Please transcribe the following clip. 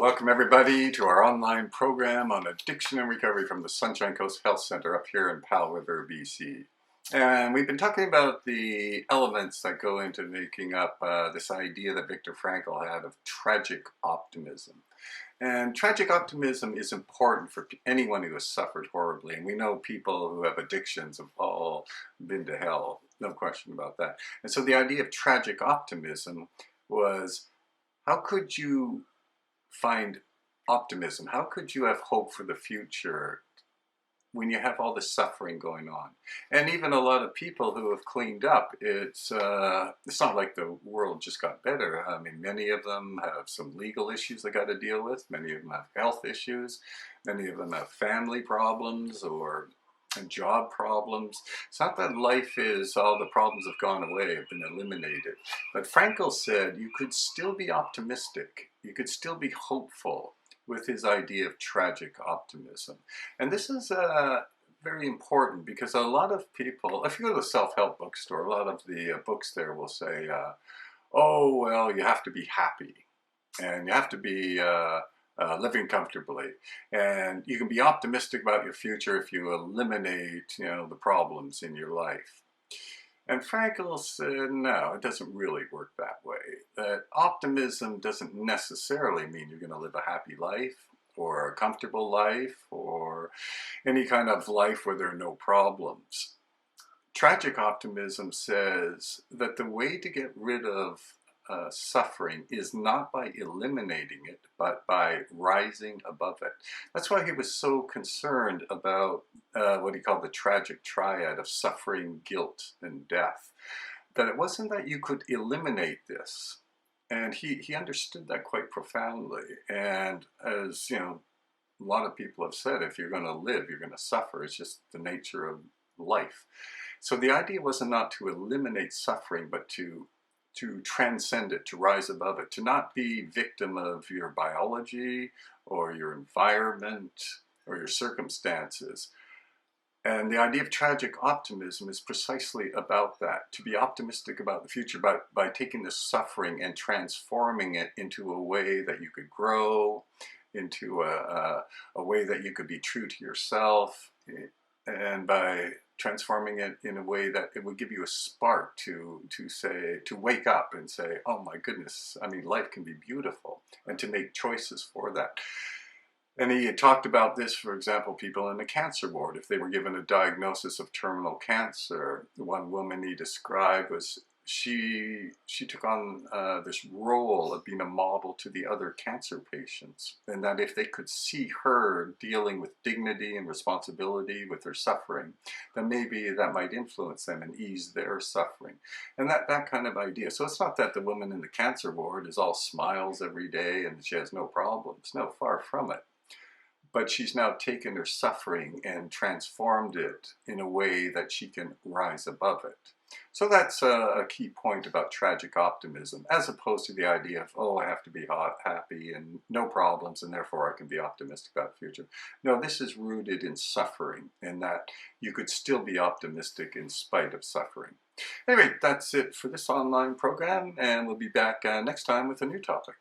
Welcome everybody to our online program on addiction and recovery from the Sunshine Coast Health Center up here in Powell River, BC. And we've been talking about the elements that go into making up this idea that Viktor Frankl had of tragic optimism. And tragic optimism is important for anyone who has suffered horribly. And we know people who have addictions have all been to hell, no question about that. And so the idea of tragic optimism was, how could you find optimism? How could you have hope for the future when you have all this suffering going on? And even a lot of people who have cleaned up, it's not like the world just got better. I mean, many of them have some legal issues they got to deal with. Many of them have health issues. Many of them have family problems or job problems. It's not that life is all the problems have gone away, have been eliminated. But Frankl said you could still be optimistic. You could still be hopeful with his idea of tragic optimism. And this is very important because a lot of people, if you go to the self-help bookstore, a lot of the books there will say, oh, well, you have to be happy and you have to be living comfortably, and you can be optimistic about your future if you eliminate, the problems in your life. And Frankl said, no, it doesn't really work that way. That optimism doesn't necessarily mean you're going to live a happy life or a comfortable life or any kind of life where there are no problems. Tragic optimism says that the way to get rid of suffering is not by eliminating it, but by rising above it. That's why he was so concerned about what he called the tragic triad of suffering, guilt, and death. That it wasn't that you could eliminate this. And he understood that quite profoundly. And as a lot of people have said, if you're going to live, you're going to suffer. It's just the nature of life. So the idea wasn't not to eliminate suffering, but to transcend it, to rise above it, to not be victim of your biology or your environment or your circumstances. And the idea of tragic optimism is precisely about that, to be optimistic about the future by taking the suffering and transforming it into a way that you could grow, into a way that you could be true to yourself, and by transforming it in a way that it would give you a spark to wake up and say, oh my goodness, I mean, life can be beautiful, and to make choices for that. And he had talked about this, for example, people in the cancer ward, if they were given a diagnosis of terminal cancer. One woman he described was, she took on this role of being a model to the other cancer patients, and that if they could see her dealing with dignity and responsibility with her suffering, then maybe that might influence them and ease their suffering. And that kind of idea. So it's not that the woman in the cancer ward is all smiles every day and she has no problems. No, far from it. But she's now taken her suffering and transformed it in a way that she can rise above it. So that's a key point about tragic optimism, as opposed to the idea of, oh, I have to be happy and no problems, and therefore I can be optimistic about the future. No, this is rooted in suffering, in that you could still be optimistic in spite of suffering. Anyway, that's it for this online program, and we'll be back next time with a new topic.